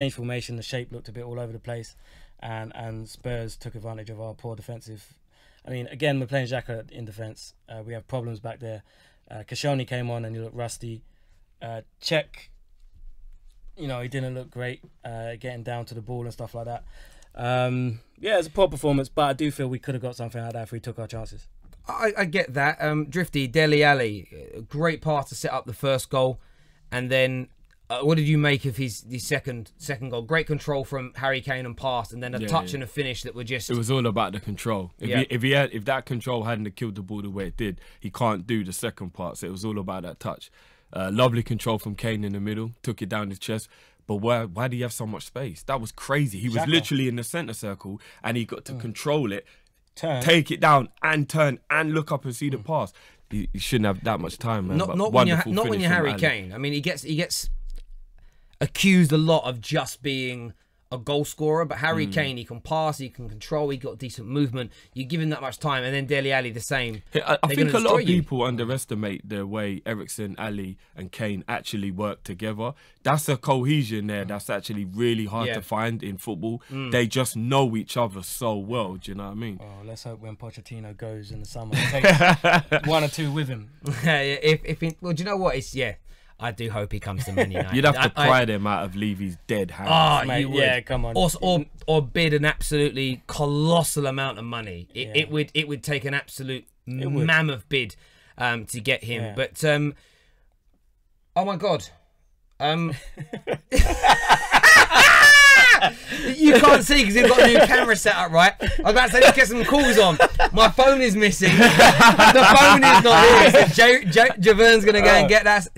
changed formation, the shape looked a bit all over the place, and Spurs took advantage of our poor defensive. I mean, again, we're playing Xhaka in defence. We have problems back there. Koscielny came on and he looked rusty. Czech, he didn't look great getting down to the ball and stuff like that. Yeah, it's a poor performance, but I do feel we could have got something out of that if we took our chances. I get that. Drifty, Dele Alli, great pass to set up the first goal, and then what did you make of his second goal? Great control from Harry Kane and pass, and then a touch and a finish that were just. It was all about the control. If that control hadn't killed the ball the way it did, he can't do the second part. So it was all about that touch. Lovely control from Kane in the middle, took it down his chest. But why did he have so much space? That was crazy. He was literally in the centre circle, and he got to control it, take it down, and turn and look up and see the pass. He shouldn't have that much time, man. Not when you're Harry Kane. I mean, he gets accused a lot of just being a goal scorer, but Harry Kane, he can pass, he can control, he got decent movement. You give him that much time, and then Dele Alli the same. I think a lot of people underestimate the way Eriksen, Ali, and Kane actually work together. That's a cohesion there that's actually really hard to find in football. They just know each other so well. Do you know what I mean? Oh, let's hope when Pochettino goes in the summer, take 1 or 2 with him. Well, do you know what? I do hope he comes to Man United. You'd have to pry them out of Levy's dead hands. Oh, mate, yeah, come on. Or bid an absolutely colossal amount of money. It would take an absolute mammoth bid to get him. Yeah. But oh my God. You can't see because you've got a new camera set up, right? I was about to say, let's get some calls on. My phone is missing. The phone is not here. So Javern's going to go and get that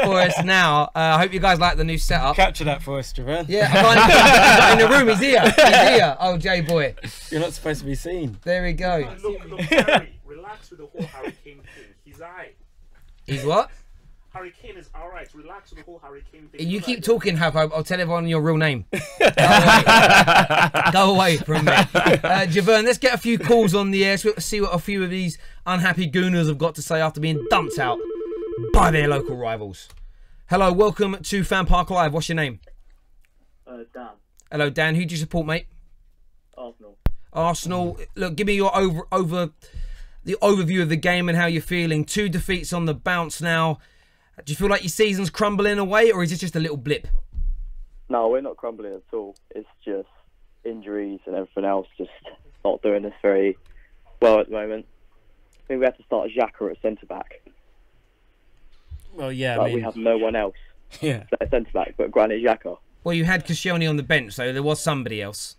for us now. I hope you guys like the new setup. Capture that for us, Javern. Yeah, I can't he's not in the room. He's here. He's here. Oh, Jay boy. You're not supposed to be seen. There we go. Look, Harry, relax with the whole Harry Kane thing. He's alright. He's what? Harry Kane is alright. Relax with the whole Harry Kane thing. You keep talking, Harpo. I'll tell everyone your real name. Go away from me. Javern, let's get a few calls on the air. So let's see what a few of these unhappy gooners have got to say after being dumped out by their local rivals. Hello, welcome to FanPark Live. What's your name? Dan. Hello, Dan. Who do you support, mate? Arsenal. Look, give me your the overview of the game and how you're feeling. 2 defeats on the bounce now. Do you feel like your season's crumbling away, or is it just a little blip? No, we're not crumbling at all. It's just injuries and everything else just not doing us very well at the moment. I think we have to start Xhaka at centre-back. Well, yeah, like, we have no one else at centre-back but Granit Xhaka. Well, you had Koscielny on the bench, so there was somebody else.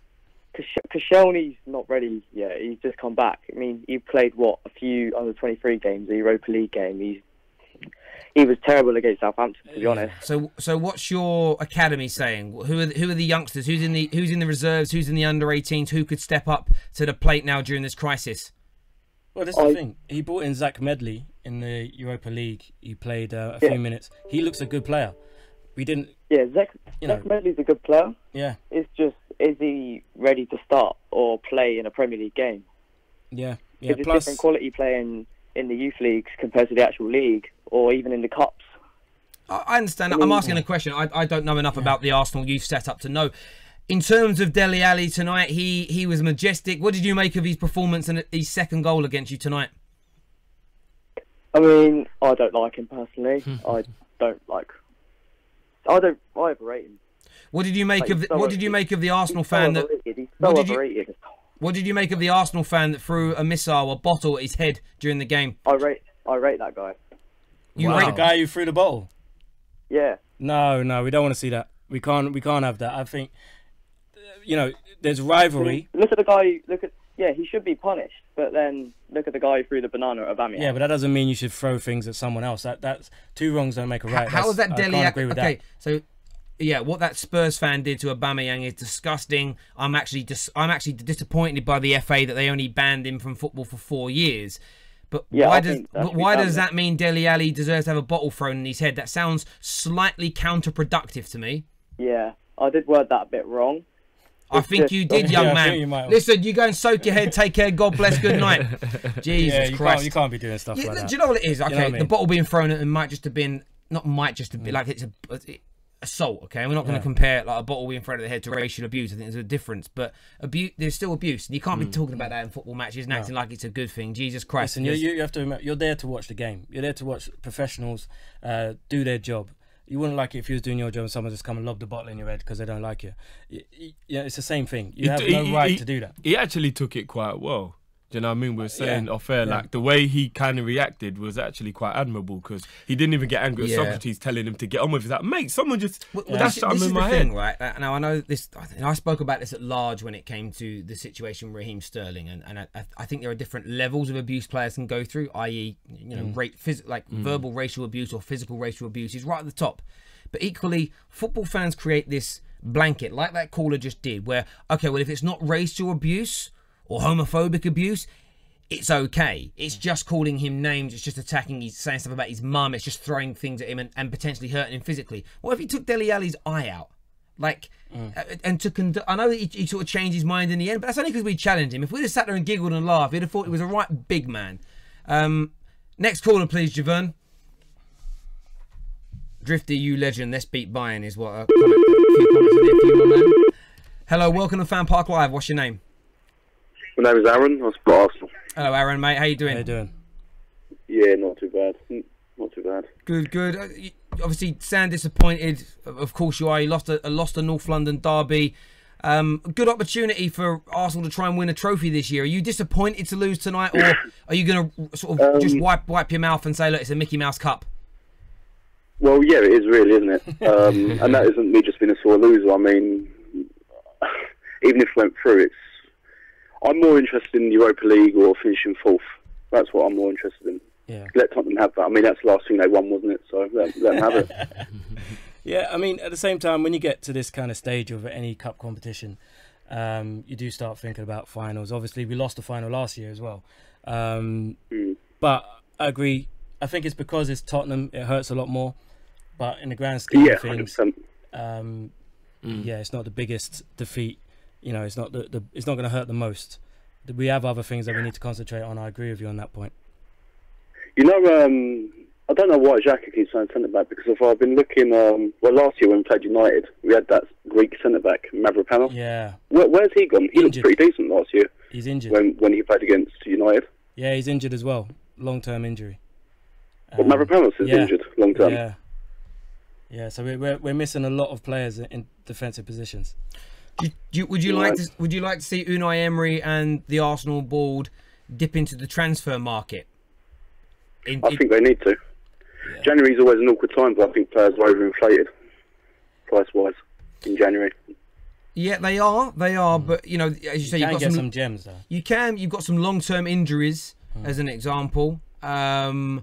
Koscielny's not ready yet. He's just come back. I mean, he played, a few under-23 games, the Europa League game. He was terrible against Southampton, to be honest. So what's your academy saying? Who are the youngsters? Who's in the reserves? Who's in the under-18s? Who could step up to the plate now during this crisis? Well, that's the thing. He brought in Zach Medley in the Europa League. He played a few minutes. He looks a good player. We didn't. Yeah, Zach Medley's a good player. Yeah. It's just, is he ready to start or play in a Premier League game? Yeah. It's a different quality playing in the youth leagues compared to the actual league, or even in the cups. I understand. I'm asking a question. I don't know enough about the Arsenal youth setup to know. In terms of Dele Alli tonight, he was majestic. What did you make of his performance and his second goal against you tonight? I mean, I don't like him personally. I overrate him. What did you make of the Arsenal fan that? He's so overrated. What did you make of the Arsenal fan that threw a bottle at his head during the game? I rate that guy. You rate the guy who threw the bottle? Yeah. No, we don't want to see that. We can't have that. I think, there's rivalry. Look at the guy. He should be punished. But then look at the guy who threw the banana at Aubameyang. Yeah, but that doesn't mean you should throw things at someone else. That's 2 wrongs don't make a right. How is that Dele? I can't agree with that. So. Yeah, what that Spurs fan did to Aubameyang is disgusting. I'm actually disappointed by the FA that they only banned him from football for 4 years. But why does that mean Dele Alli deserves to have a bottle thrown in his head? That sounds slightly counterproductive to me. Yeah, I did word that a bit wrong. I think you did, young man. Listen, you go and soak your head. Take care. God bless. Good night. Jesus Christ. You can't be doing stuff like that. Do you know what it is? Okay, you know what I mean? The bottle being thrown at him might just have been, like it's a... assault, okay? We're not going to compare like a bottle being thrown at the head to racial abuse. I think there's a difference, but there's still abuse, and you can't be talking about that in football matches and acting like it's a good thing. Jesus Christ! Listen, you have to remember, you're there to watch the game. You're there to watch professionals do their job. You wouldn't like it if you was doing your job and someone just come and lob the bottle in your head because they don't like you. Yeah, it's the same thing. You have no right to do that. He actually took it quite well. Do you know what I mean? We were saying off air, like the way he kind of reacted was actually quite admirable because he didn't even get angry at Socrates telling him to get on with it. He's like, mate, someone just that's something in my head. Right now, I know this. I spoke about this at large when it came to the situation with Raheem Sterling, and I think there are different levels of abuse players can go through, i.e., verbal racial abuse or physical racial abuse is right at the top. But equally, football fans create this blanket, like that caller just did, where okay, well, if it's not racial abuse or homophobic abuse, it's okay. It's just calling him names. It's just attacking. He's saying stuff about his mum. It's just throwing things at him and potentially hurting him physically. What if he took Dele Alli's eye out? And to I know that he sort of changed his mind in the end, but that's only because we challenged him. If we'd have sat there and giggled and laughed, we'd have thought he was a right big man. Next caller, please, Javern. Drifty, you legend. Let's beat Bayern is what a few comments in there for you, my man. Hello, welcome to FanPark Live. What's your name? My name is Aaron. I support Arsenal. Hello, Aaron, mate. How you doing? How you doing? Yeah, not too bad. Not too bad. Good, good. Obviously, sound disappointed. Of course you are. You lost a North London derby. Good opportunity for Arsenal to try and win a trophy this year. Are you disappointed to lose tonight, or are you going to sort of just wipe your mouth and say, look, it's a Mickey Mouse Cup? Well, yeah, it is really, isn't it? And that isn't me just being a sore loser. I mean, even if we went through, I'm more interested in the Europa League or finishing fourth. That's what I'm more interested in. Yeah. Let Tottenham have that. I mean, that's the last thing they won, wasn't it? So let them have it. Yeah, I mean, at the same time, when you get to this kind of stage of any cup competition, you do start thinking about finals. Obviously, we lost the final last year as well. But I agree. I think it's because it's Tottenham. It hurts a lot more. But in the grand scheme of things, it's not the biggest defeat. You know, it's not it's not going to hurt the most. We have other things that we need to concentrate on. I agree with you on that point. You know, I don't know why Xhaka keeps saying centre back, because if I've been looking, last year when we played United, we had that Greek centre back, Mavropanos. Yeah. Where's he gone? He looked pretty decent last year. He's injured when he played against United. Yeah, he's injured as well. Long-term injury. But Mavropanos is injured long-term. Yeah. Yeah, so we're missing a lot of players in defensive positions. Would you like to see Unai Emery and the Arsenal board dip into the transfer market? I think they need to. Yeah. January's always an awkward time, but I think players are overinflated price-wise in January. Yeah, they are, but you know, as you say, you've got some gems though. You've got some long-term injuries as an example. You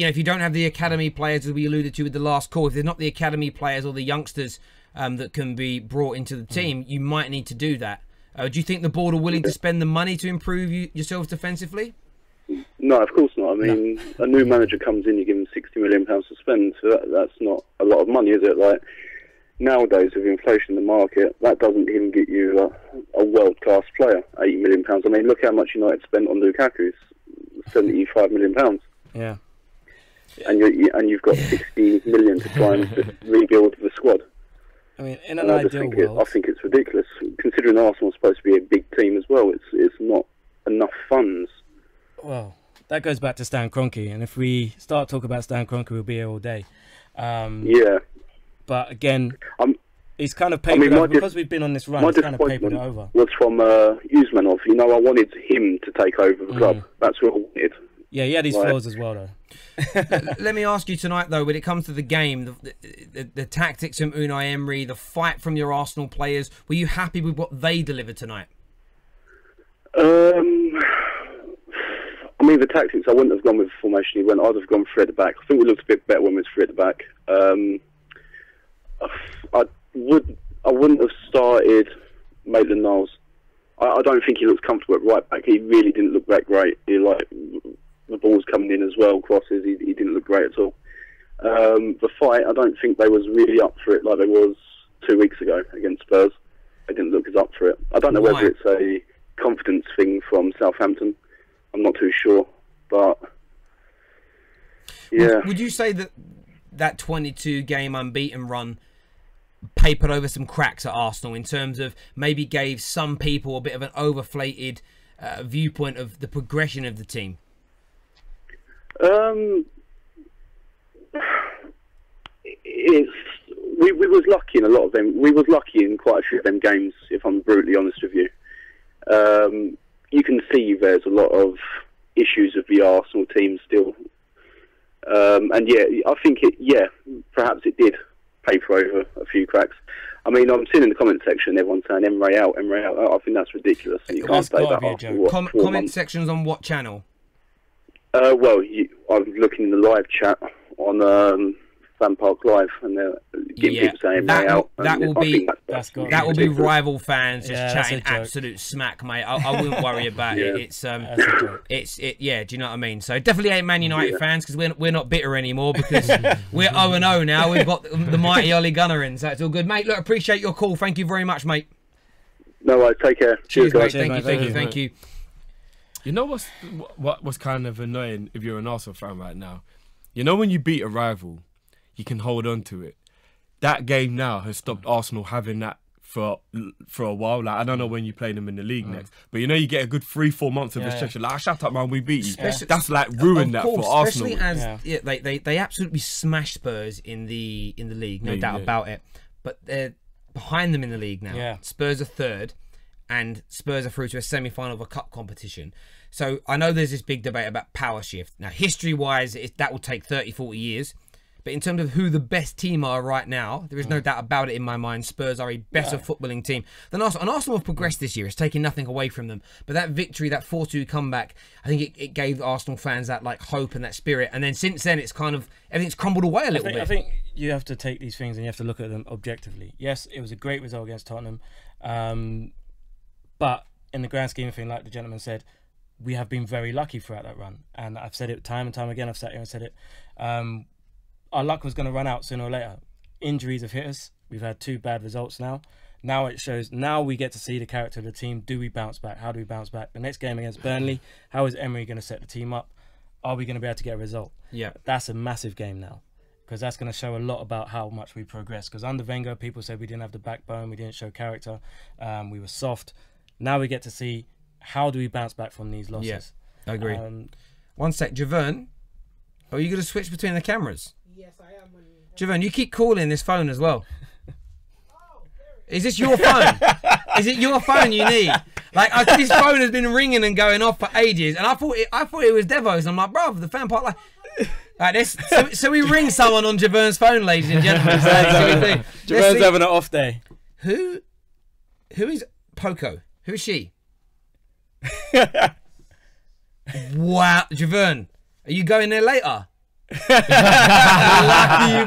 know, if you don't have the academy players, as we alluded to with the last call, if there's not the academy players or the youngsters that can be brought into the team, you might need to do that. Do you think the board are willing to spend the money to improve yourselves defensively? No, of course not. I mean, a new manager comes in, you give him £60 million to spend, so that's not a lot of money, is it? Like, nowadays, with inflation in the market, that doesn't even get you a world-class player, £80 million. I mean, look how much United spent on Lukaku, £75 million. Yeah. And you've got 60 million to try and rebuild the squad. I mean, in an ideal world, I think it's ridiculous. Considering Arsenal's supposed to be a big team as well, it's not enough funds. Well, that goes back to Stan Kroenke, and if we start talking about Stan Kroenke, we'll be here all day. Yeah. But again, he's kind of papered over, because we've been on this run. He's kind of papered it over. Was from Usmanov. You know, I wanted him to take over the club. That's what I wanted. Yeah, he had his flaws as well, though. Let me ask you tonight, though, when it comes to the game, the tactics from Unai Emery, the fight from your Arsenal players, were you happy with what they delivered tonight? I mean, the tactics, I wouldn't have gone with the formation he went. I'd have gone three at the back. I think we looked a bit better when we was three at the back. I wouldn't have started Maitland-Niles. I don't think he looks comfortable at right back. He really didn't look that great. The ball's coming in as well, crosses. He didn't look great at all. The fight, I don't think they was really up for it like they was 2 weeks ago against Spurs. They didn't look as up for it. I don't know whether it's a confidence thing from Southampton. I'm not too sure, but yeah. Would you say that that 22 game unbeaten run papered over some cracks at Arsenal in terms of maybe gave some people a bit of an overflated viewpoint of the progression of the team? We was lucky in a lot of them. We was lucky in quite a few of them games, if I'm brutally honest with you. You can see there's a lot of issues with the Arsenal team still. And yeah, I think perhaps it did paper over a few cracks. I mean, I'm seeing in the comment section everyone saying Emre out, Emre out. I think that's ridiculous. And you can't say that after comment sections on what channel? Well, I'm looking in the live chat on FanPark Live, and they're getting people saying Emre out. That will be rival fans just chatting absolute smack, mate. I wouldn't worry about it. Do you know what I mean? So definitely ain't Man United fans, because we're not bitter anymore, because we're 0-0 now. We've got the mighty Ole Gunnar in, so it's all good, mate. Look, appreciate your call. Thank you very much, mate. No worries. Take care. Cheers, guys. Mate. Thank you. You know what's kind of annoying if you're an Arsenal fan right now? You know when you beat a rival, you can hold on to it. That game now has stopped Arsenal having that for a while. Like, I don't know when you play them in the league next, but you get a good 3-4 months of a stretch. Like, shut up, man, we beat you. That's like ruined that for Arsenal. Especially as they absolutely smashed Spurs in the league, no doubt about it. But they're behind them in the league now. Yeah. Spurs are third, and Spurs are through to a semi-final of a cup competition. So I know there's this big debate about power shift. Now, history-wise, that will take 30, 40 years. But in terms of who the best team are right now, there is no doubt about it in my mind. Spurs are a better footballing team than Arsenal. And Arsenal have progressed this year. It's taken nothing away from them. But that victory, that 4-2 comeback, I think it gave Arsenal fans that hope and that spirit. And then since then, it's kind of, everything's crumbled away a little bit. I think you have to take these things and you have to look at them objectively. Yes, it was a great result against Tottenham. But in the grand scheme of things, like the gentleman said, we have been very lucky throughout that run. And I've said it time and time again. I've sat here and said it. Our luck was going to run out sooner or later. Injuries have hit us. We've had 2 bad results now. Now it shows. Now we get to see the character of the team. Do we bounce back? How do we bounce back? The next game against Burnley, how is Emery going to set the team up? Are we going to be able to get a result? Yeah. That's a massive game now, because that's going to show a lot about how much we progress. Because under Wenger, people said we didn't have the backbone, we didn't show character, we were soft. Now we get to see how do we bounce back from these losses. Yeah, I agree. One sec, Javern, are you going to switch between the cameras? Yes, I am. Javon, you keep calling this phone as well. Is this your phone? Is it your phone you need? Like, this phone has been ringing and going off for ages, and I thought it was Devo's. I'm like, bro, the FanPark, like this. So we ring someone on Javern's phone, ladies and gentlemen. Javern's having an off day. Who is Poco? Who is she? Wow, Javern, are you going there later? Lucky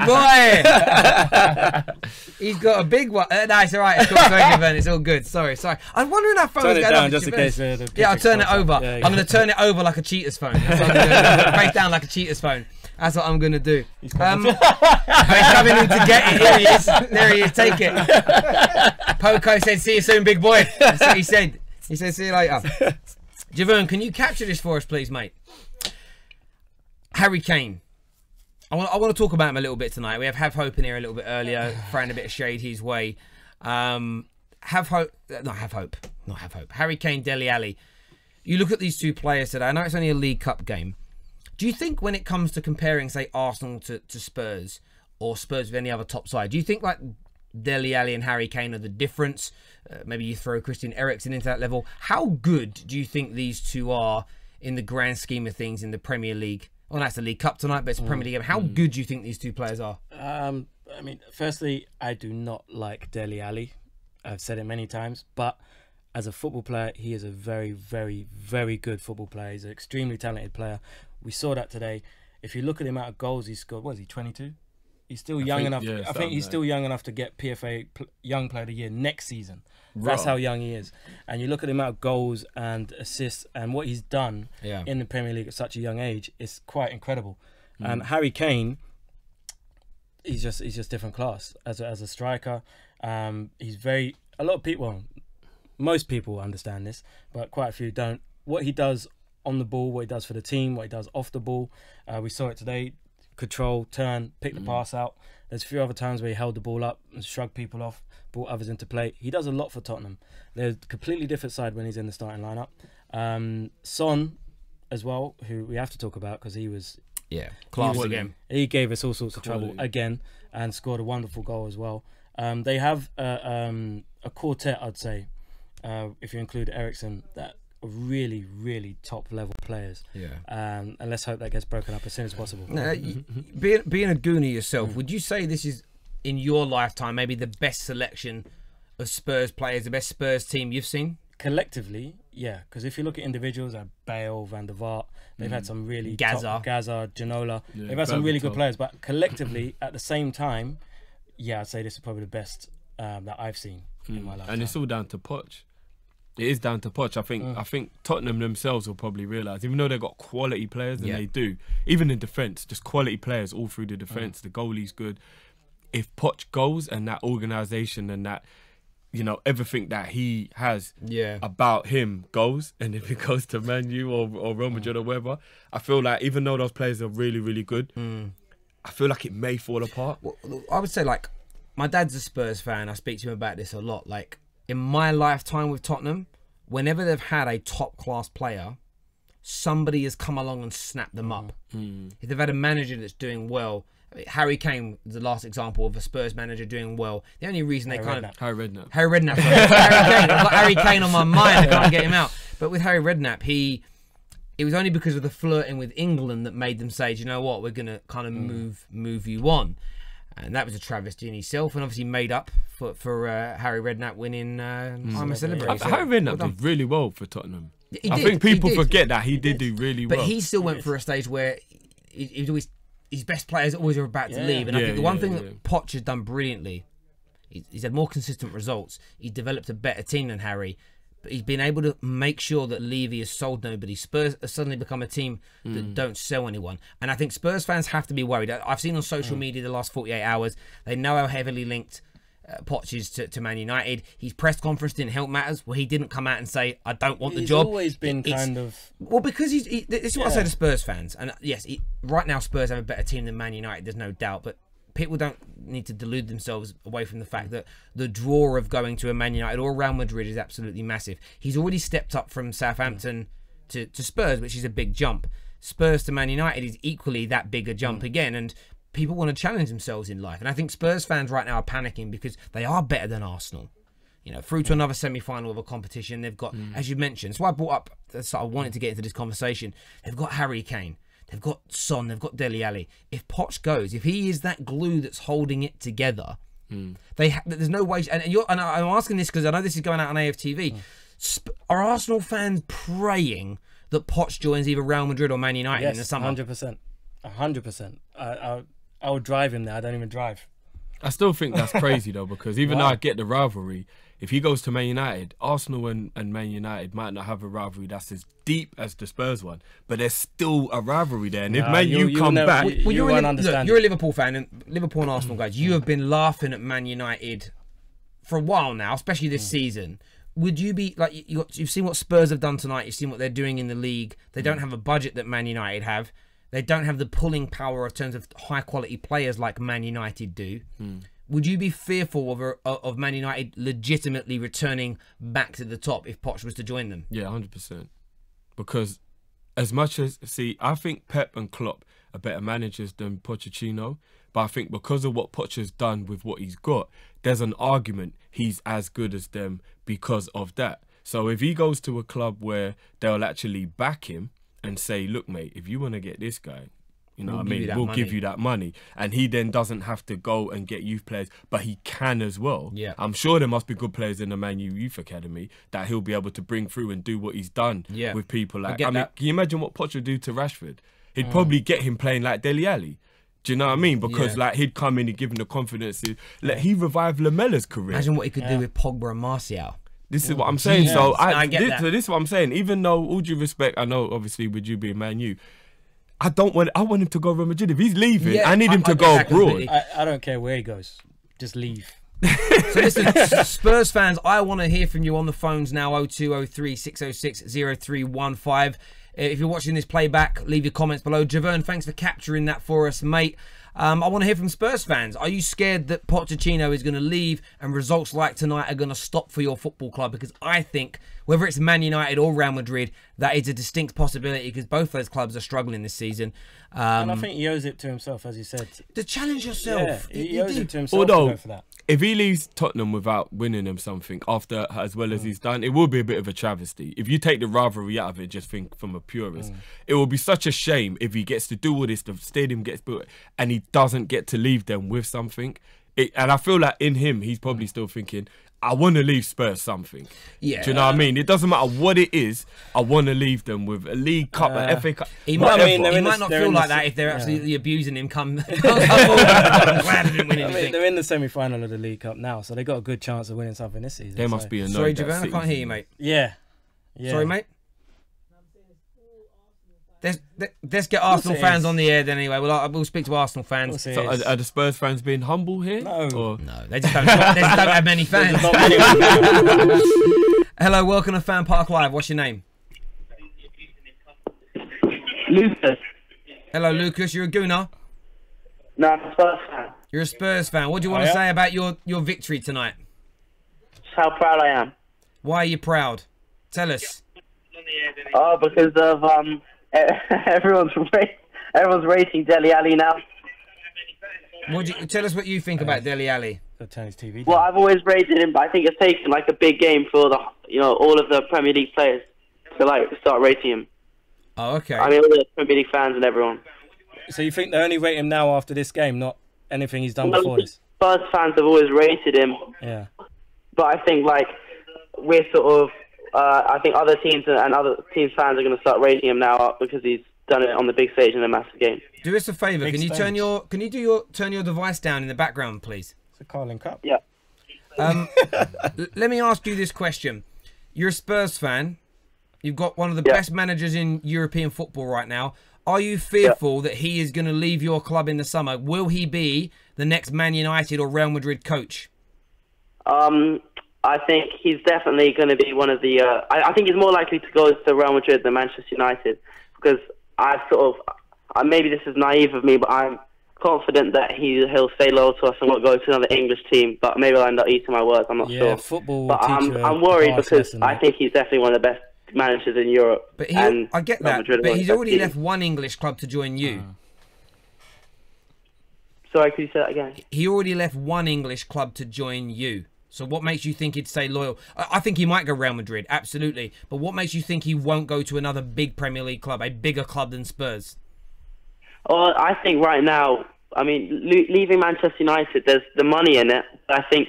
boy. He's got a big one. No, it's all right. It's cool. Sorry, Javern. It's all good. Sorry. I'm wondering how phones turn it down just in case. I'll turn it over. Yeah. I'm going to turn it over like a cheater's phone. That's what I'm gonna do. Face down like a cheater's phone. That's what I'm going to do. He's coming in to get it. Here he is. There he is. Take it. Poco said, "See you soon, big boy." That's what he said. He said, "See you later." Javern, can you capture this for us, please, mate? Harry Kane. I want to talk about him a little bit tonight. We have Hope in here a little bit earlier, throwing a bit of shade his way. Have Hope. Harry Kane, Dele Alli. You look at these 2 players today. I know it's only a League Cup game. Do you think when it comes to comparing, say, Arsenal to Spurs, or Spurs with any other top side, do you think like Dele Alli and Harry Kane are the difference? Maybe you throw Christian Eriksen into that level. How good do you think these 2 are in the grand scheme of things in the Premier League? Well, that's the League Cup tonight, but it's a Premier League game. How good do you think these 2 players are? I mean, firstly, I do not like Dele Alli. I've said it many times, but as a football player, he is a very, very, very good football player. He's an extremely talented player. We saw that today. If you look at the amount of goals he scored, what is he, 22? He's still young enough. Yeah, I think he's still young enough to get PFA Young Player of the Year next season. That's how young he is. And you look at the amount of goals and assists and what he's done in the Premier League at such a young age, it's quite incredible. And Harry Kane, he's just different class as a striker. He's very, a lot of people, well, most people understand this, but quite a few don't. What he does on the ball, what he does for the team, what he does off the ball, we saw it today. control, turn, pick the pass out. There's a few other times where he held the ball up and shrugged people off, brought others into play. He does a lot for Tottenham. They're a completely different side when he's in the starting lineup. Son as well, who we have to talk about because he was class again. He gave us all sorts of trouble again and scored a wonderful goal as well. They have a quartet, I'd say, if you include Eriksen, that are really, really top level players. And let's hope that gets broken up as soon as possible. Being a Gooner yourself, would you say this is, in your lifetime, maybe the best selection of Spurs players, the best Spurs team you've seen? Collectively, yeah, because if you look at individuals like Bale, Van der Vaart, they've had some really Gaza, Ginola. They've had some really good players, but collectively, at the same time, I'd say this is probably the best that I've seen in my life. And it's all down to Poch. It is down to Poch. I think Tottenham themselves will probably realise, even though they've got quality players, and they do, even in defence, just quality players all through the defence. The goalie's good. If Poch goes and that organisation and that, you know, everything that he has about him goes, and if it goes to Man U or Real Madrid or wherever, I feel like even though those players are really, really good, I feel like it may fall apart. Well, I would say, like, my dad's a Spurs fan. I speak to him about this a lot. Like, in my lifetime with Tottenham, whenever they've had a top-class player, somebody has come along and snapped them up. If they've had a manager that's doing well, Harry Kane was the last example of a Spurs manager doing well. The only reason Harry Redknapp. Harry Redknapp. Harry Kane. I've got Harry Kane on my mind. I can't get him out. But with Harry Redknapp, it was only because of the flirting with England that made them say, do you know what, we're going to kind of move you on. And that was a travesty in itself, and obviously made up for Harry Redknapp winning I'm a Celebrity. Harry Redknapp did really well for Tottenham. I think people forget that he did do really well. But he still went for a stage where he was always, his best players always are about to leave. And I think the one thing that Poch has done brilliantly, he's had more consistent results. He's developed a better team than Harry. But he's been able to make sure that Levy has sold nobody. Spurs have suddenly become a team that don't sell anyone. And I think Spurs fans have to be worried. I've seen on social media the last 48 hours, they know how heavily linked Poch is to Man United. His press conference didn't help matters, where he didn't come out and say, I don't want the job. He's always been kind of... Well, because this is what I say to Spurs fans. And yes, right now Spurs have a better team than Man United, there's no doubt. But people don't need to delude themselves away from the fact that the draw of going to a Man United or Real Madrid is absolutely massive. He's already stepped up from Southampton to Spurs, which is a big jump. Spurs to Man United is equally that big a jump again, and people want to challenge themselves in life. And I think Spurs fans right now are panicking because they are better than Arsenal. You know, through to another semi-final of a competition. They've got, as you mentioned, so I brought up, so I wanted to get into this conversation, they've got Harry Kane. They've got Son, they've got Dele Alli. If Poch goes, if he is that glue that's holding it together, there's no way. And I'm asking this because I know this is going out on AFTV. Are Arsenal fans praying that Poch joins either Real Madrid or Man United in the summer? 100%. 100%. I would drive him there. I don't even drive. I still think that's crazy though, because even though I get the rivalry, if he goes to Man United, Arsenal and Man United might not have a rivalry that's as deep as the Spurs one, but there's still a rivalry there. And if Man U come back, you're a Liverpool fan, and Liverpool and Arsenal guys, you have been laughing at Man United for a while now, especially this season. Would you be like, you've seen what Spurs have done tonight? You've seen what they're doing in the league. They don't have a budget that Man United have. They don't have the pulling power in terms of high-quality players like Man United do. Would you be fearful of Man United legitimately returning back to the top if Poch was to join them? Yeah, 100%. Because as much as, I think Pep and Klopp are better managers than Pochettino, but I think because of what Poch has done with what he's got, there's an argument he's as good as them because of that. So if he goes to a club where they'll actually back him, and say, look, mate, if you want to get this guy, you know what I mean, we'll give you that money. And he then doesn't have to go and get youth players, but he can as well. Yeah. I'm sure there must be good players in the Man U Youth Academy that he'll be able to bring through and do what he's done with people. Like, I mean, can you imagine what Poch would do to Rashford? He'd probably get him playing like Dele Alli. Do you know what I mean? Because like he'd come in and give him the confidence. He revived Lamella's career. Imagine what he could do with Pogba and Martial. This is what I'm saying. So this is what I'm saying. Even though, all due respect, I know obviously with you being Man U, I want him to go Real Madrid. If he's leaving, I need him to go abroad. I don't care where he goes. Just leave. So listen, Spurs fans, I want to hear from you on the phones now. 0203 606 0315. If you're watching this playback, leave your comments below. Javern, thanks for capturing that for us, mate. I want to hear from Spurs fans. Are you scared that Pochettino is going to leave and results like tonight are going to stop for your football club? Because I think whether it's Man United or Real Madrid, that is a distinct possibility because both those clubs are struggling this season. And I think he owes it to himself, as you said. To challenge yourself. Yeah, he owes it to himself Although, to go for that. If he leaves Tottenham without winning them something after as well as he's done, it will be a bit of a travesty. If you take the rivalry out of it, just think from a purist, it will be such a shame if he gets to do all this, the stadium gets built, and he doesn't get to leave them with something. And I feel like in him, he's probably still thinking, I want to leave Spurs something. Yeah. Do you know what I mean? It doesn't matter what it is. I want to leave them with a League Cup, an FA Cup. He might not feel like that if they're absolutely abusing him. I'm glad he didn't win anything. They're in the semi-final of the League Cup now, so they got a good chance of winning something this season. They must be annoyed. Sorry, Javon, I can't hear you, mate. Yeah. Sorry, mate. Let's get Arsenal fans on the air then anyway. We'll speak to Arsenal fans. So are the Spurs fans being humble here? No, they just don't have many fans. Hello, welcome to FanPark Live. What's your name? Lucas. Hello, Lucas. You're a Gooner? No, I'm a Spurs fan. You're a Spurs fan. What do you want to say about your victory tonight? Just how proud I am. Why are you proud? Tell us. Oh, because of everyone's rating Dele Alli now. Tell us what you think about Dele Alli. TV. Well, I've always rated him, but I think it's taken like a big game for all of the Premier League players to start rating him. Oh, okay. I mean, all the Premier League fans and everyone. So you think they only rate him now after this game, not anything he's done before this? Spurs fans have always rated him. Yeah. But I think we're sort of. I think other teams and other teams' fans are going to start rating him now because he's done it on the big stage in a massive game. Do us a favour. Can you turn your device down in the background, please? It's a Carling Cup. Yeah. Let me ask you this question. You're a Spurs fan. You've got one of the best managers in European football right now. Are you fearful that he is going to leave your club in the summer? Will he be the next Man United or Real Madrid coach? I think he's definitely going to be one of the... I think he's more likely to go to Real Madrid than Manchester United because maybe this is naive of me, but I'm confident that he'll stay loyal to us and won't go to another English team, but maybe I'll end up eating my words, I'm not sure. Football but I'm worried because I think he's definitely one of the best managers in Europe. But I get that, but he's already left one English club to join you. Sorry, could you say that again? He already left one English club to join you. So what makes you think he'd stay loyal? I think he might go Real Madrid, absolutely. But what makes you think he won't go to another big Premier League club, a bigger club than Spurs? Oh, I think right now, I mean, leaving Manchester United, there's the money in it. I think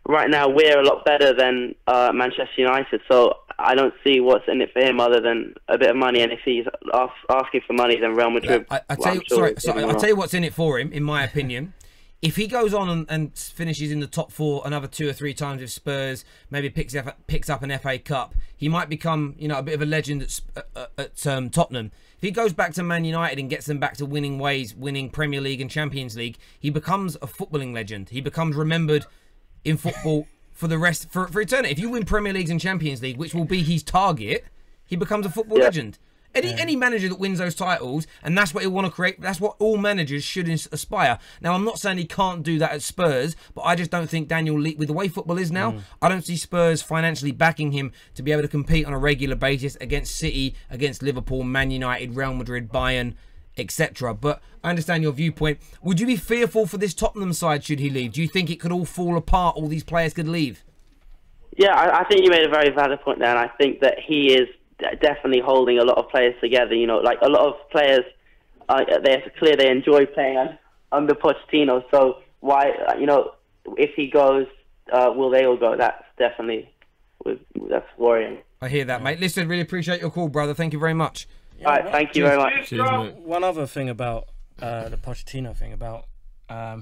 right now we're a lot better than Manchester United. So I don't see what's in it for him other than a bit of money. And if he's asking for money, then Real Madrid. I'll tell you what's in it for him, in my opinion. If he goes on and finishes in the top 4 another 2 or 3 times with Spurs, maybe picks up an FA Cup, he might become a bit of a legend at Tottenham. If he goes back to Man United and gets them back to winning ways, winning Premier League and Champions League, he becomes a footballing legend. He becomes remembered in football for eternity. If you win Premier Leagues and Champions League, which will be his target, he becomes a football legend. Any manager that wins those titles, and that's what he'll want to create, that's what all managers should aspire. Now, I'm not saying he can't do that at Spurs, but I just don't think Daniel Levy, with the way football is now, I don't see Spurs financially backing him to be able to compete on a regular basis against City, against Liverpool, Man United, Real Madrid, Bayern, etc. But I understand your viewpoint. Would you be fearful for this Tottenham side should he leave? Do you think it could all fall apart, all these players could leave? Yeah, I think you made a very valid point there, and I think that he is definitely holding a lot of players together. A lot of players, it's clear they enjoy playing under Pochettino. So why, if he goes, will they all go? That's definitely that's worrying. I hear that, mate. Listen, really appreciate your call, brother. Thank you very much. All right, thank you very much. Cheers, mate. One other thing about the Pochettino thing, about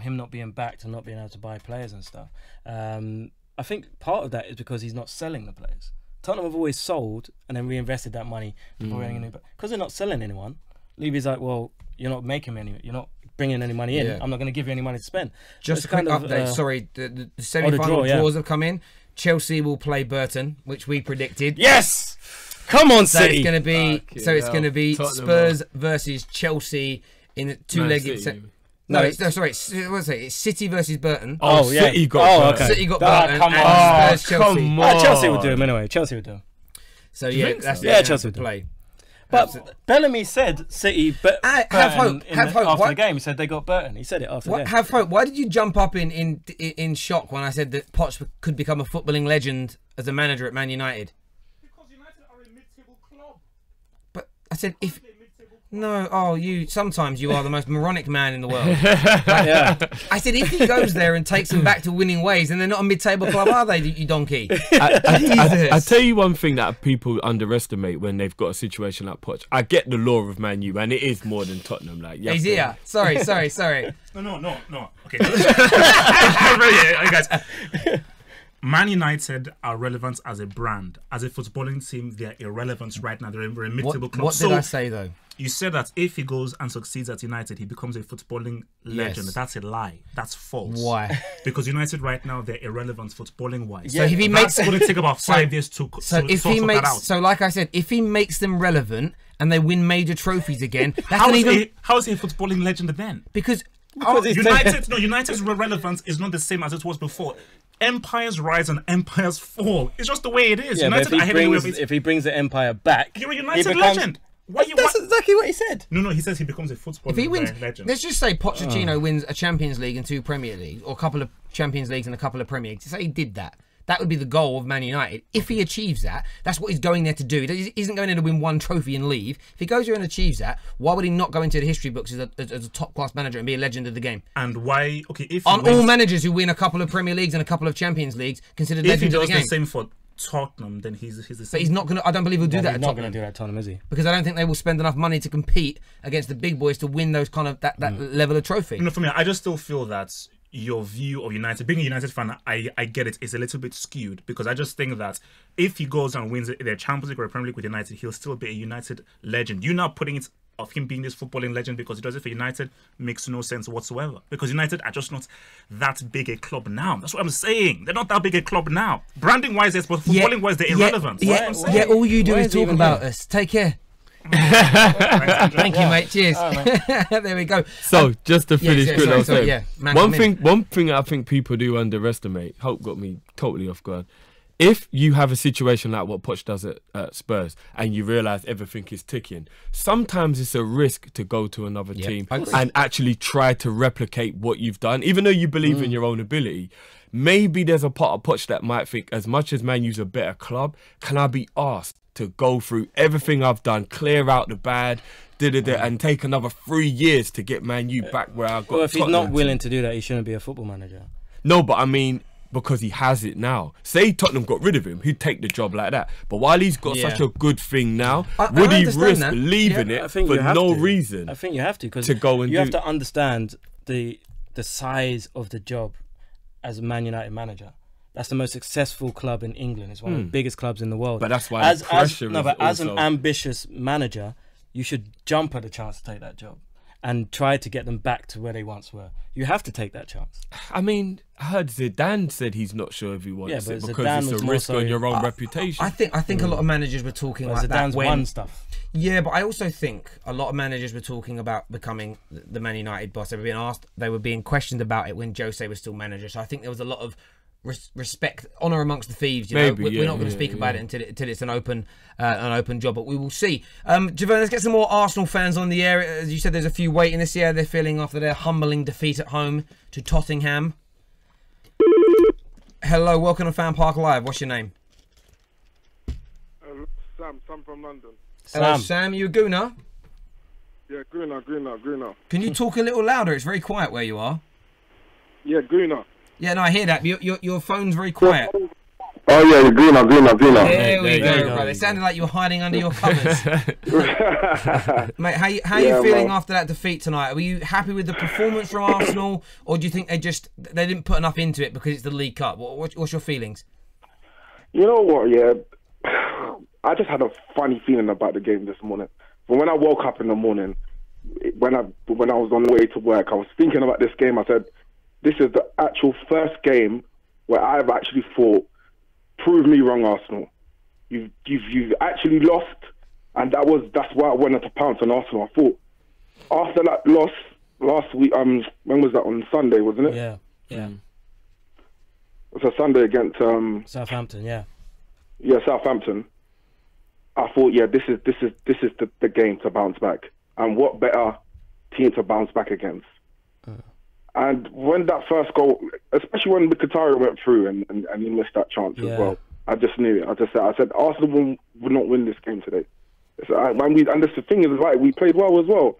him not being backed and not being able to buy players and stuff. I think part of that is because he's not selling the players. Tottenham have always sold and then reinvested that money because they're not selling anyone. Levy's like, well, you're not making you're not bringing any money in. I'm not going to give you any money to spend. Just a quick update. Sorry, the semi-final draws have come in. Chelsea will play Burton, which we predicted. Yes. Come on, So City. it's going to be. So it's going to be Tottenham Spurs versus Chelsea in a two-legged. No, sorry. It's City versus Burton. Oh, yeah. City got okay. City got Burton. come and on. Spurs Chelsea. come on. Chelsea would do him anyway. Chelsea would do him. So yeah, that's Chelsea would play. But Bellamy said City, have Burton hope. Have hope. after What? the game. He said they got Burton. He said it after the game. Have hope. Why did you jump up in shock when I said that Poch could become a footballing legend as a manager at Man United? Because United are a mid-table club. But I said if. No, sometimes you are the most moronic man in the world. Yeah. I said if he goes there and takes them back to winning ways, then they're not a mid-table club, are they, you donkey? I tell you one thing that people underestimate when they've got a situation like Poch. I get the law of Man U, and it is more than Tottenham. Like He's here. Sorry. No. Okay. Hey, guys. Man United are relevant as a brand. As a footballing team, they're irrelevant right now. They're a mid-table club. What did I say, though? You said that if he goes and succeeds at United, he becomes a footballing legend. Yes. That's a lie. That's false. Why? Because United right now, they're irrelevant footballing wise. So if he makes, it's going to take about 5 years to so if sort he that makes, out. so like I said, if he makes them relevant and they win major trophies again, that's How not is, even how is he a footballing legend then? because United's relevance is not the same as it was before. Empires rise and empires fall. It's just the way it is. Yeah, United but are heading away from if he brings the Empire back, You're a he United becomes- legend. Why you? That's exactly what he said. No, he says he becomes a footballing if he wins, legend. let's just say Pochettino wins a Champions League and 2 Premier Leagues, or a couple of Champions Leagues and a couple of Premier Leagues. Say he did that. That would be the goal of Man United. If he achieves that, that's what he's going there to do. He isn't going there to win one trophy and leave. If he goes there and achieves that, why would he not go into the history books as a top-class manager and be a legend of the game? And why? Okay, if Aren't all managers who win a couple of Premier Leagues and a couple of Champions Leagues considered if he legends of does the game? the same for Tottenham, then he's the same. But he's not going to. I don't believe he'll do that He's at not Tottenham. going to do that at Tottenham, is he? Because I don't think they will spend enough money to compete against the big boys to win those kind of that level of trophy. No, for me, I just still feel that your view of United, being a United fan, I get it, is a little bit skewed because I just think that if he goes and wins the Champions League or Premier League with United, he'll still be a United legend. You're not putting it of him being this footballing legend because he does it for United makes no sense whatsoever. Because United are just not that big a club now. That's what I'm saying. They're not that big a club now. Branding wise, yes, but footballing wise, they're irrelevant. Yeah, all you do is talk about us. Take care. Thank you, mate. Cheers. There we go. So just to finish, one thing I think people do underestimate. Hope got me totally off guard. If you have a situation like what Poch does at Spurs and you realise everything is ticking, sometimes it's a risk to go to another team and actually try to replicate what you've done, even though you believe in your own ability. Maybe there's a part of Poch that might think, as much as Man U's a better club, can I be asked to go through everything I've done, clear out the bad, and take another 3 years to get Man U back where I got. Well, if he's not willing to do that, he shouldn't be a football manager. No, but I mean, because he has it now. Say Tottenham got rid of him, he'd take the job like that. But while he's got such a good thing now, would he risk leaving it for no reason? I think you have to, because you have to understand the size of the job as a Man United manager. That's the most successful club in England. It's one of the biggest clubs in the world. But that's why as an ambitious manager, you should jump at the chance to take that job and try to get them back to where they once were. You have to take that chance. I mean, I heard Zidane said he's not sure if he wants it because Zidane it's a risk on your own reputation. I think a lot of managers were talking like Zidane's that when won stuff. Yeah, but I also think a lot of managers were talking about becoming the Man United boss. They were being questioned about it when Jose was still manager. So I think there was a lot of respect, honour amongst the thieves. We're not going to speak about it until it's an open job, but we will see. Javon, let's get some more Arsenal fans on the air. As you said, there's a few waiting this year. They're feeling after their humbling defeat at home to Tottenham. Hello, welcome to FanPark Live. What's your name? Sam from London. Hello, Sam. You a gooner? Yeah, gooner. Can you talk a little louder? It's very quiet where you are. Yeah, gooner. Yeah, no, I hear that. Your phone's very quiet. Oh yeah, gooner. There we go, brother. It sounded like you were hiding under your covers. Mate, how are you feeling after that defeat tonight? Were you happy with the performance from Arsenal, or do you think they didn't put enough into it because it's the League Cup? What's your feelings? You know what? Yeah, I just had a funny feeling about the game this morning. But when I woke up in the morning, when I was on the way to work, I was thinking about this game. I said, this is the actual first game where I've actually thought, prove me wrong, Arsenal. you've actually lost, and that's why I wanted to pounce on Arsenal. I thought after that loss last week, when was that, on Sunday, wasn't it? Yeah. It was a Sunday against Southampton. Yeah, Southampton. I thought, this is the game to bounce back, and what better team to bounce back against? And when that first goal, especially when Mkhitaryan went through and he missed that chance as well, I just knew it. I said Arsenal would not win this game today. And the thing is, right, we played well as well.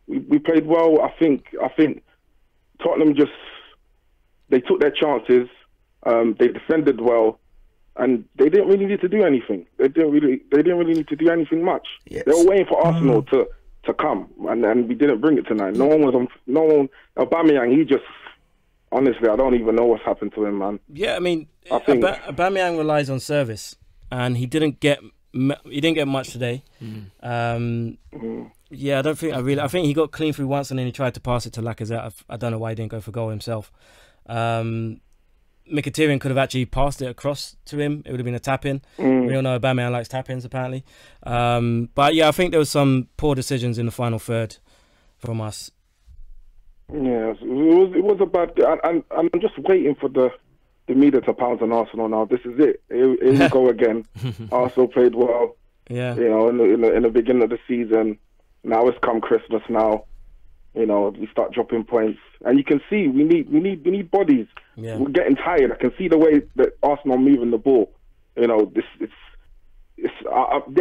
We played well. I think Tottenham they took their chances. They defended well, and they didn't really need to do anything. They didn't really need to do anything much. Yes. They were waiting for Arsenal to come, and we didn't bring it tonight. No one. Aubameyang, he just, honestly, I don't even know what's happened to him, man. Yeah, I mean, Aubameyang relies on service, and he didn't get much today. Yeah, I think he got clean through once, and then he tried to pass it to Lacazette. I don't know why he didn't go for goal himself. Mkhitaryan could have actually passed it across to him. It would have been a tap-in. We all know Aubameyang likes tap-ins, apparently. But yeah, I think there was some poor decisions in the final third from us. Yeah, it was a bad. And I'm just waiting for the media to pounce on Arsenal now. This is it. Here we go again. Arsenal played well. Yeah. In the beginning of the season. Now it's come Christmas now. We start dropping points, and you can see we need bodies. Yeah. We're getting tired. I can see the way that Arsenal are moving the ball. They're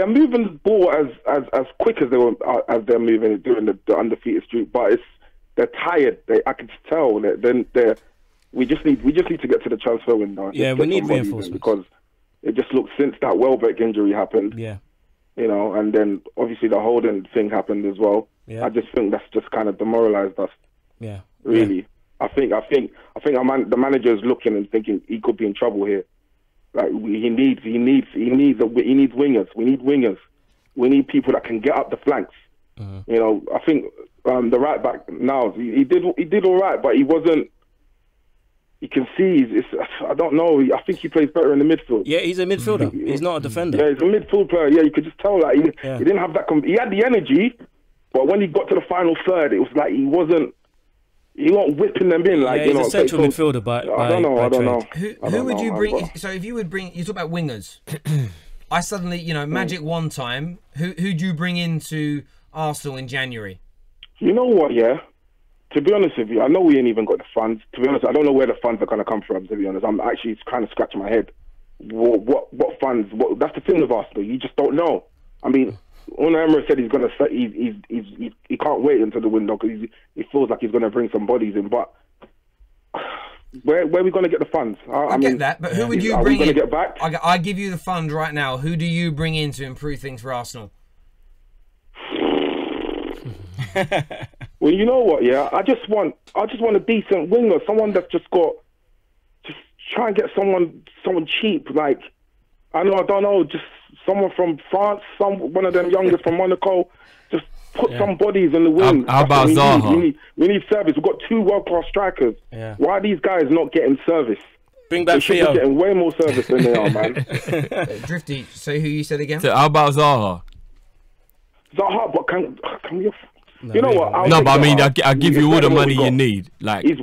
moving the ball as quick as they're moving it during the undefeated streak, but they're tired. I can tell that we just need to get to the transfer window. Yeah, we need reinforcements because it just looks, since that Welbeck injury happened. Yeah. And then obviously the Holden thing happened as well. Yeah. I just think that's just kind of demoralised us. Yeah. Really. Yeah. I think the manager is looking and thinking he could be in trouble here. Like he needs wingers. We need wingers. We need people that can get up the flanks. I think the right back now, he did all right, but he wasn't. You can see, I don't know. I think he plays better in the midfield. Yeah, he's a midfielder. He's not a defender. Yeah, he's a midfield player. Yeah, you could just tell that he didn't have that. He had the energy, but when he got to the final third, it was like he wasn't whipping them in. Like, he's a central midfielder, but I don't know. Who would you bring? So if you would bring, you talk about wingers. I suddenly, Magic one time. Who'd you bring into Arsenal in January? You know what? Yeah. To be honest with you, I know we ain't even got the funds. To be honest, I don't know where the funds are going to come from, to be honest. I'm actually kind of scratching my head. What funds? That's the thing with Arsenal. You just don't know. I mean, Unai Emery said he can't wait until the window because he feels like he's going to bring some bodies in. But where are we going to get the funds? I get that, but who would you bring in? Are we going to get back? I give you the fund right now. Who do you bring in to improve things for Arsenal? Well, you know what? Yeah, I just want a decent winger, someone that's just try and get someone cheap. Like I don't know, just someone from France, one of them youngest from Monaco. Just put some bodies in the wing. How about Zaha? We need service. We've got 2 world-class strikers. Yeah. Why are these guys not getting service? Bring back Theo. They're getting way more service than they are, man. Drifty, say who you said again? So how about Zaha? Zaha, but can we? You know what? But I mean, I give you all the money you need. Like he's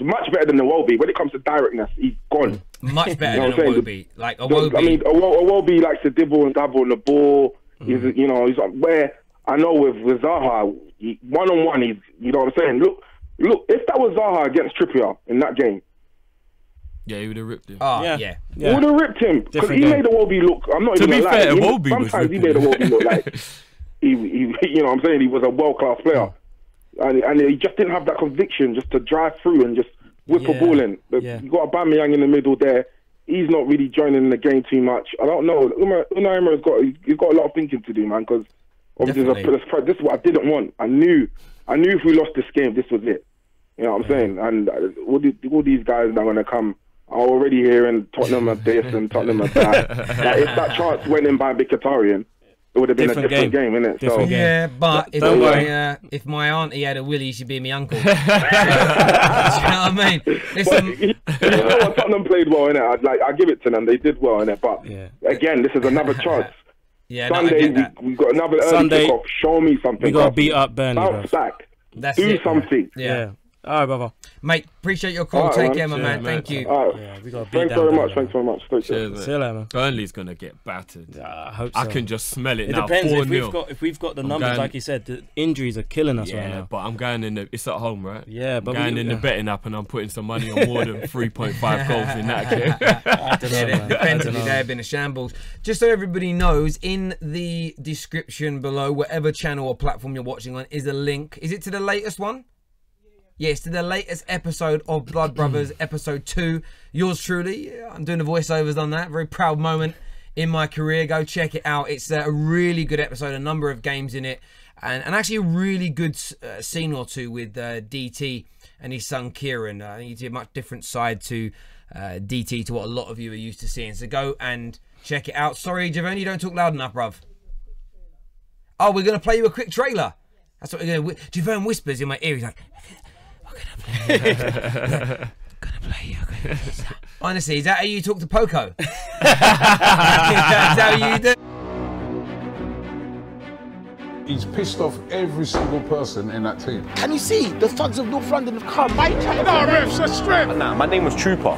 much better than Iwobi. When it comes to directness, he's gone. Much better than Iwobi. Like Iwobi. I mean, Iwobi likes to dibble and dabble on the ball. He's like, where I know with Zaha, one-on-one, he's, you know what I'm saying? Look, if that was Zaha against Trippier in that game. Yeah, he would have ripped him. Oh, yeah. He would have ripped him. Because he made Iwobi look, I'm not even going to lie. To be fair, Iwobi was sometimes he made Iwobi look like... He, you know what I'm saying? He was a world-class player. And he just didn't have that conviction just to drive through and just whip a ball in. You got Aubameyang in the middle there. He's not really joining the game too much. I don't know. Unai Emery's got a lot of thinking to do, man, because obviously this is what I didn't want. I knew if we lost this game, this was it. You know what I'm saying? And all these guys that are going to come are already hearing Tottenham are this and Tottenham are that. Like, if that chance went in by Mkhitaryan, it would have been a different game, innit? Different game. Yeah, but if my auntie had a willy, she'd be my uncle. Do you know what I mean? Listen, you know what? Tottenham played well, innit? I give it to them. They did well, innit? But again, this is another chance. Yeah, Sunday, we got another early kickoff. Show me something. We got to beat up Burnley. Bounce back. Do something. Yeah. All right, brother. Mate, appreciate your call. Take care, my man. Thank you. Yeah, we got to beat Thanks very much. Thanks very much. See you later, man. Burnley's gonna get battered. I hope so. I can just smell it now. It depends. 4-0. If we've got the numbers, like you said, the injuries are killing us right now. But I'm going in the. It's at home, right? Yeah, but I'm going in the betting app and I'm putting some money on more than 3.5 goals in that game. I don't know, man. Defensively, they have been a shambles. Just so everybody knows, in the description below, whatever channel or platform you're watching on, is a link. Is it to the latest one? Yes, to the latest episode of Blood Brothers, episode 2. Yours truly. I'm doing the voiceovers on that. Very proud moment in my career. Go check it out. It's a really good episode. A number of games in it. And actually a really good scene or two with DT and his son Kieran. I think you see a much different side to DT to what a lot of you are used to seeing. So go and check it out. Sorry, Javon, you don't talk loud enough, bruv. Oh, we're going to play you a quick trailer. That's what we're going to do. Javon whispers in my ear. He's like... gonna play you. Honestly, is that how you talk to Poco? That's how you do. He's pissed off every single person in that team. Can you see the thugs of North London have come? Nah, refs, that's straight. Nah, my name was Trooper.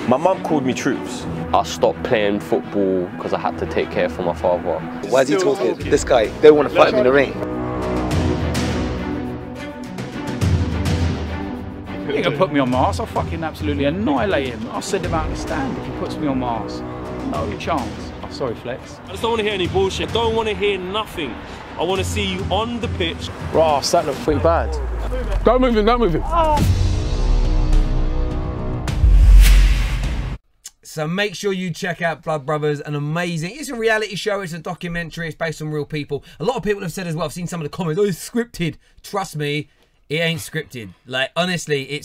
My mum called me Troops. I stopped playing football because I had to take care for my father. Why is he talking? This guy, they want to fight him in the ring. He ain't gonna put me on my arse. I'll fucking absolutely annihilate him. I'll send him out the stand if he puts me on my arse. No chance. Oh, sorry, Flex. I just don't want to hear any bullshit. I don't want to hear nothing. I want to see you on the pitch. Ross, that looked pretty bad. Don't move him, don't move him. So make sure you check out Blood Brothers, an amazing... It's a reality show, it's a documentary, it's based on real people. A lot of people have said as well, I've seen some of the comments, oh, it's scripted. Trust me, it ain't scripted. Like, honestly,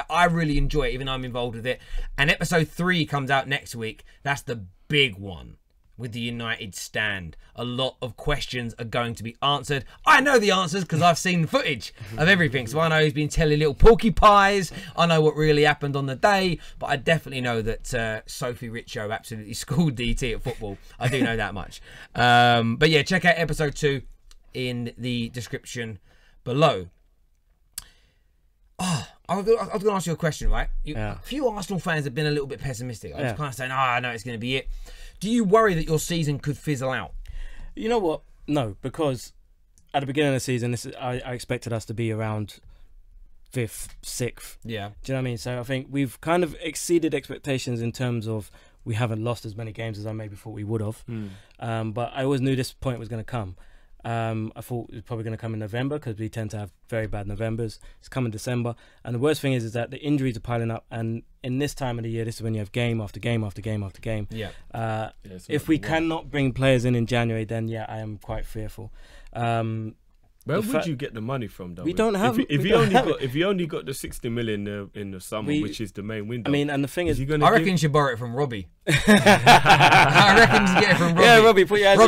I really enjoy it, even though I'm involved with it. And episode 3 comes out next week. That's the big one with the United stand. A lot of questions are going to be answered. I know the answers because I've seen footage of everything. So I know he's been telling little porcupines. I know what really happened on the day. But I definitely know that Sophie Richo absolutely schooled DT at football. I do know that much. But yeah, check out episode 2 in the description below. Oh, I was going to ask you a question, right? A few Arsenal fans have been a little bit pessimistic. I was kind of saying, I know it's going to be it. Do you worry that your season could fizzle out? You know what? No, because at the beginning of the season, I expected us to be around 5th, 6th. Yeah. Do you know what I mean? So I think we've kind of exceeded expectations in terms of we haven't lost as many games as I maybe thought we would have. But I always knew this point was going to come. I thought it was probably going to come in November because we tend to have very bad Novembers. It's coming December, and the worst thing is that the injuries are piling up. And in this time of the year, this is when you have game after game after game after game. Yeah. If we cannot bring players in January, then yeah, I am quite fearful. Where would you get the money from, though? We don't have. If you only got the 60 million in the summer, which is the main window. I mean, and the thing is, I reckon you should borrow it from Robbie. I reckon you should get it from Robbie. Yeah, Robbie,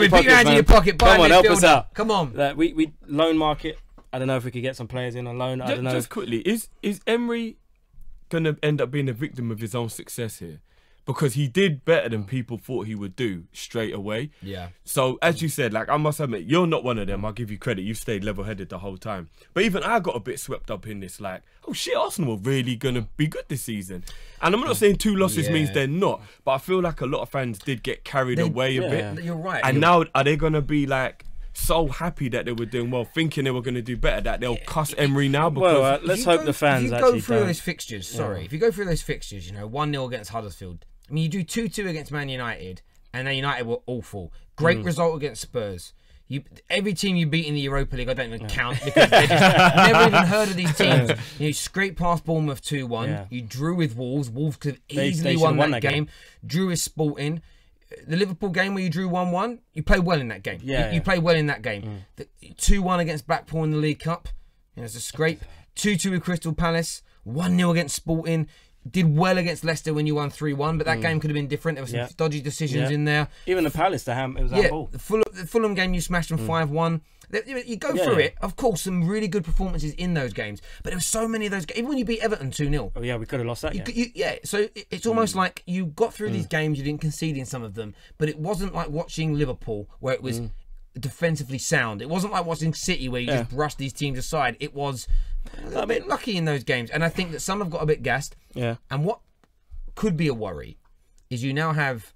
put your hands in your pocket. Come on, help us out. Come on. We loan market. I don't know if we could get some players in on loan. I don't know. Just quickly, is Emery gonna end up being a victim of his own success here? Because he did better than people thought he would do straight away. Yeah. So, as you said, like, I must admit, you're not one of them. I'll give you credit. You've stayed level-headed the whole time. But even I got a bit swept up in this, like, oh, shit, Arsenal are really going to be good this season. And I'm not saying 2 losses means they're not. But I feel like a lot of fans did get carried away a bit. You're right. And now, are they going to be, like, so happy that they were doing well, thinking they were going to do better, that they'll cuss Emery now? Because let's hope the fans actually If you go through those fixtures, if you go through those fixtures, you know, 1-0 against Huddersfield. I mean, you do 2-2 against Man United, and then United were awful. Great result against Spurs. Every team you beat in the Europa League, I don't even count because they just never even heard of these teams. You scraped past Bournemouth 2-1. Yeah. You drew with Wolves. Wolves could have easily won that game. Drew with Sporting. The Liverpool game where you drew 1-1, you played well in that game. You played well in that game. 2-1 against Blackpool in the League Cup. It's a scrape. 2-2 with Crystal Palace. 1-0 against Sporting. did well against Leicester when you won 3-1, but that game could have been different. There were some dodgy decisions in there. Even the Palace, it was handball. The Fulham game, you smashed them 5-1. You go through it. Of course, some really good performances in those games, but there were so many of those games. Even when you beat Everton 2-0. Oh yeah, we could have lost that game. So it's almost like you got through these games, you didn't concede in some of them, but it wasn't like watching Liverpool where it was defensively sound. It wasn't like watching City where you just brushed these teams aside. It was a bit lucky in those games, and I think that some have got a bit gassed. Yeah. And what could be a worry is you now have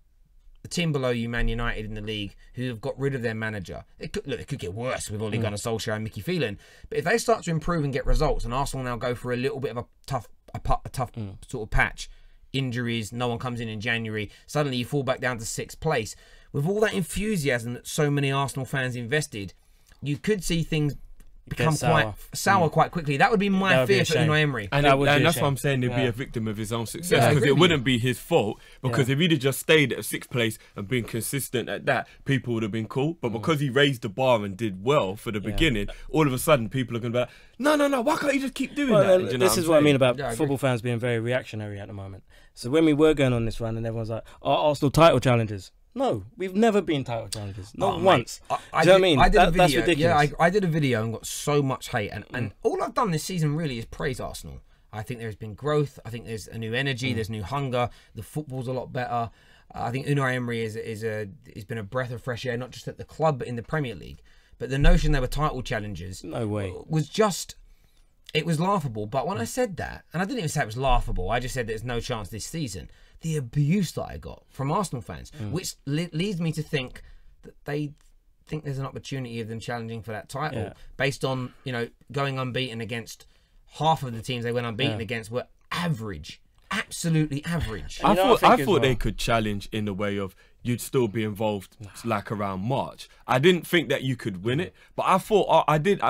the team below you, Man United, in the league, who have got rid of their manager. It could get worse with Ole Gunnar Solskjaer and Mickey Phelan. But if they start to improve and get results, and Arsenal now go for a little bit of a tough sort of patch, injuries, no one comes in January, suddenly you fall back down to 6th place. With all that enthusiasm that so many Arsenal fans invested, you could see things become quite sour quite quickly. That would be my fear for Unai Emery. And that's why I'm saying he'd be a victim of his own success, because it wouldn't be his fault, because if he'd have just stayed at 6th place and been consistent at that, people would have been cool. But because he raised the bar and did well for the beginning, all of a sudden people are going to be like, no, why can't you just keep doing that? You know this is what I mean about football fans being very reactionary at the moment. So when we were going on this run and everyone's like, Arsenal title challenges. No, we've never been title challengers. Not once. Do you know what I mean? That's ridiculous. Yeah, I did a video and got so much hate. And all I've done this season really is praise Arsenal. I think there's been growth. I think there's a new energy. There's new hunger. The football's a lot better. I think Unai Emery has been a breath of fresh air, not just at the club, but in the Premier League. But the notion they were title challengers was just... It was laughable. But when I said that, and I didn't even say it was laughable, I just said there's no chance this season. The abuse that I got from Arsenal fans, which leads me to think that they think there's an opportunity of them challenging for that title based on, going unbeaten against half of the teams they went unbeaten against were average, absolutely average. I thought they could challenge in the way of you'd still be involved like around March. I didn't think that you could win it, but I thought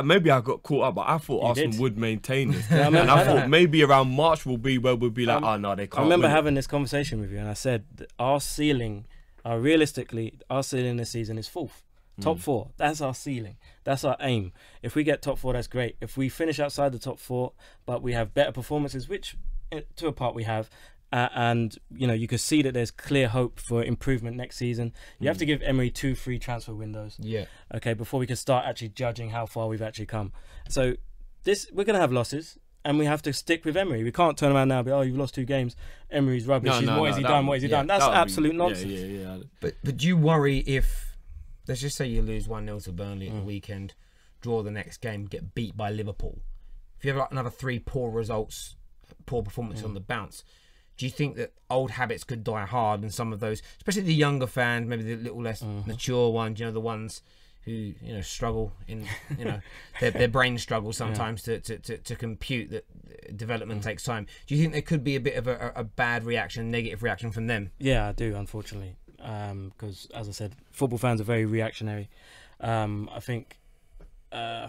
maybe I got caught up, but I thought Arsenal would maintain this. And I thought maybe around March will be where we'll be like, oh no, they can't. I remember having this conversation with you, and I said that our ceiling this season is 4th. Top 4, that's our ceiling. That's our aim. If we get top 4, that's great. If we finish outside the top 4, but we have better performances, which to a part we have, and you can see that there's clear hope for improvement next season. You have to give Emery 2 free transfer windows. Okay, before we can start actually judging how far we've actually come. So we're going to have losses, and we have to stick with Emery. We can't turn around now and be, you've lost 2 games. Emery's rubbish. What has he done? What has he done? That's absolute nonsense. But do you worry if, let's just say you lose 1-0 to Burnley at the weekend, draw the next game, get beat by Liverpool. If you have like another 3 poor results, poor performances on the bounce, do you think that old habits could die hard, and some of those, especially the younger fans, maybe the little less mature ones, the ones who struggle in their brain struggle sometimes to compute that development takes time? Do you think there could be a bit of a bad reaction, negative reaction from them? Yeah, I do, unfortunately, because as I said, football fans are very reactionary. I think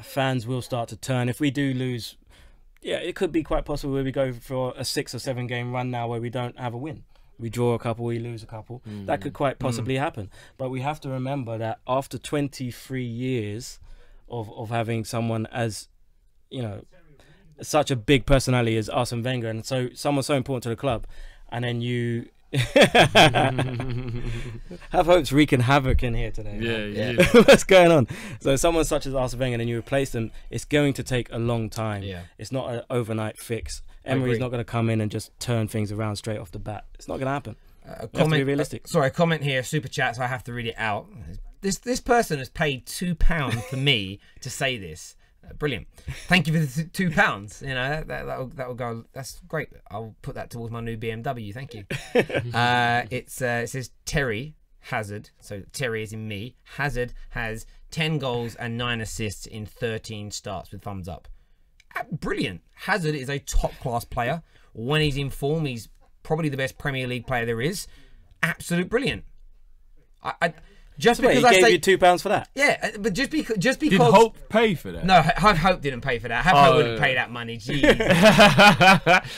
fans will start to turn if we do lose. Yeah, it could be quite possible where we go for a 6 or 7 game run now where we don't have a win. We draw a couple, we lose a couple. That could quite possibly happen. But we have to remember that after 23 years of having someone as, such a big personality as Arsene Wenger, and so someone so important to the club, and then you have hopes wreaking havoc in here today. Yeah. What's going on? So someone such as Arsene Wenger, and you replace them, it's going to take a long time. It's not an overnight fix. Emery's not going to come in and just turn things around straight off the bat. It's not going to happen. Comment, have to be realistic. Sorry, a comment here, super chat, so I have to read it out. This person has paid £2 for me to say this. Brilliant. Thank you for the £2. That'll go. That's great. I'll put that towards my new BMW. Thank you. It says Terry Hazard. So Terry is in me. Hazard has 10 goals and 9 assists in 13 starts with thumbs up. Brilliant. Hazard is a top class player. When he's in form, he's probably the best Premier League player there is. Absolute brilliant. Just because I gave you £2 for that. Yeah, but just because did Hope pay for that? No, Hope didn't pay for that. Hope wouldn't pay that money. Jeez.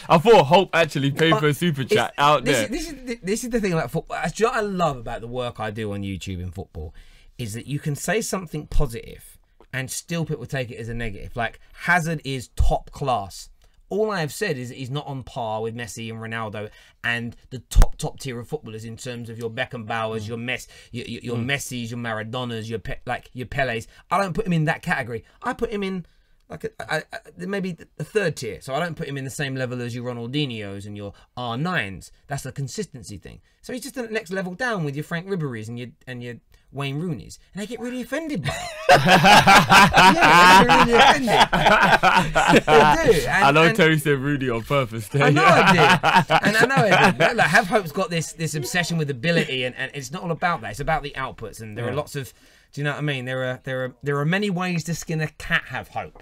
I thought Hope actually paid for a super chat out there. This is the thing about football. What I love about the work I do on YouTube in football is that you can say something positive and still people take it as a negative. Like Hazard is top class. all I have said is that he's not on par with Messi and Ronaldo and the top tier of footballers in terms of your Beckenbauers, your Messis, your Maradonas, your Pelés. I don't put him in that category. I put him in like maybe the third tier. So I don't put him in the same level as your Ronaldinhos and your R9s. That's a consistency thing. So he's just the next level down with your Frank Ribery's and your Wayne Rooney's, and they get really offended by it. Yeah, they get really offended. They do. I know Terry said Rooney on purpose. There. I know I did. And I know I did. Like, Have Hope's got this obsession with ability, and it's not all about that. It's about the outputs, and there are lots of. Do you know what I mean? There are many ways to skin a cat. Have Hope.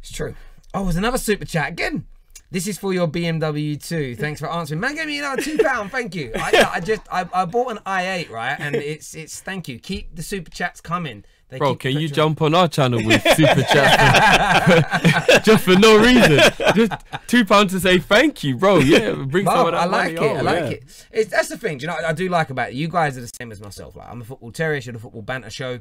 It's true. Oh, there's another super chat again. This is for your BMW 2. Thanks for answering. Man gave me another £2. Thank you. I bought an i8, right? And it's thank you. Keep the super chats coming. Bro, can you jump on our channel with super chats just for no reason? Just £2 to say thank you, bro. Yeah, bring some of that money. I like it. That's the thing. Do you know? I do like about it. You guys are the same as myself. Like, I'm a football terrorist. You're the football banter show.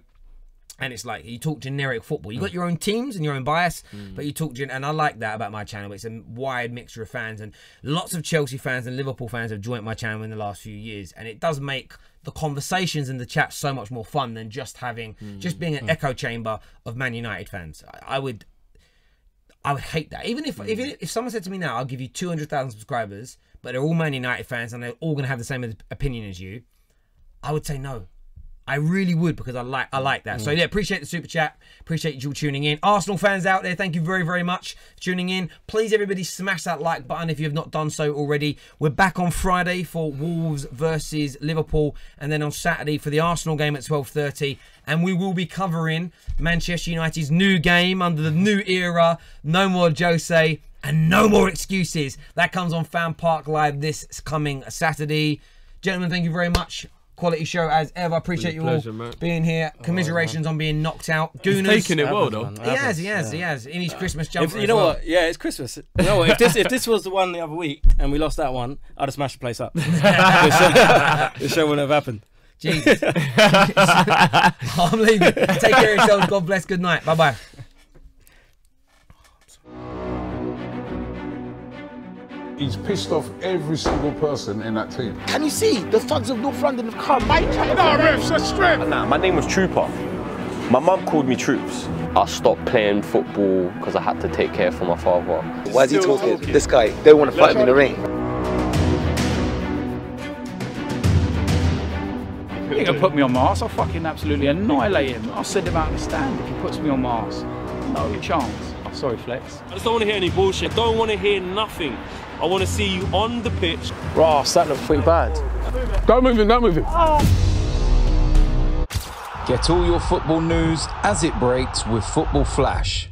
And it's like, you talk generic football. You got your own teams and your own bias, but you talk, and I like that about my channel. It's a wide mixture of fans, and lots of Chelsea fans and Liverpool fans have joined my channel in the last few years. And it does make the conversations and the chat so much more fun than just being an echo chamber of Man United fans. I would hate that. Even if someone said to me now, I'll give you 200,000 subscribers, but they're all Man United fans and they're all going to have the same opinion as you, I would say no. I really would, because I like that. So yeah, appreciate the super chat. Appreciate you all tuning in. Arsenal fans out there, thank you very, very much for tuning in. Please, everybody, smash that like button if you have not done so already. We're back on Friday for Wolves versus Liverpool, and then on Saturday for the Arsenal game at 12:30. And we will be covering Manchester United's new game under the new era. No more Jose and no more excuses. That comes on FanPark Live this coming Saturday. Gentlemen, thank you very much. Quality show as ever. Appreciate you all being here. Commiserations on being knocked out. Gooners. He's taking it well though. He has. In his Christmas jumper. You know what? Yeah, it's Christmas. You know what? If this was the one the other week and we lost that one, I'd have smashed the place up. The show wouldn't have happened. Jesus. I'm leaving. Take care of yourselves. God bless. Good night. Bye bye. He's pissed off every single person in that team. Can you see? The thugs of North London have come by each other. No, refs, that's straight. Nah, my name was Trooper. My mum called me Troops. I stopped playing football because I had to take care for my father. Why is he talking? This guy, they want to fight him in the ring. He ain't gonna put me on my arse. I'll fucking absolutely annihilate him. I'll send him out of the stand if he puts me on my arse. No chance. Sorry, Flex. I just don't want to hear any bullshit. I don't want to hear nothing. I want to see you on the pitch. Ross, that looked pretty bad. Don't move him, don't move him. Get all your football news as it breaks with Football Flash.